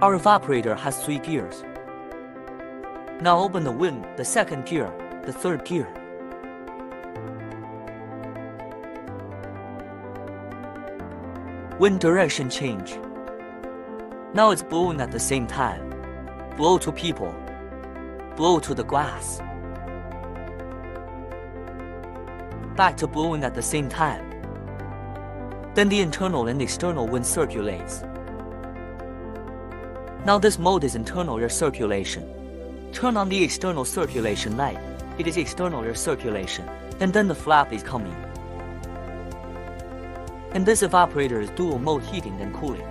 Our evaporator has 3 gears. Now open the wind, the second gear, the third gear. Wind direction change. Now it's blowing at the same time. Blow to people. Blow to the glass. Back to blowing at the same time. Then the internal and external wind circulates. Now this mode is internal air circulation. Turn on the external circulation light. It is external air circulation. And then the flap is coming. And this evaporator is dual mode heating and cooling.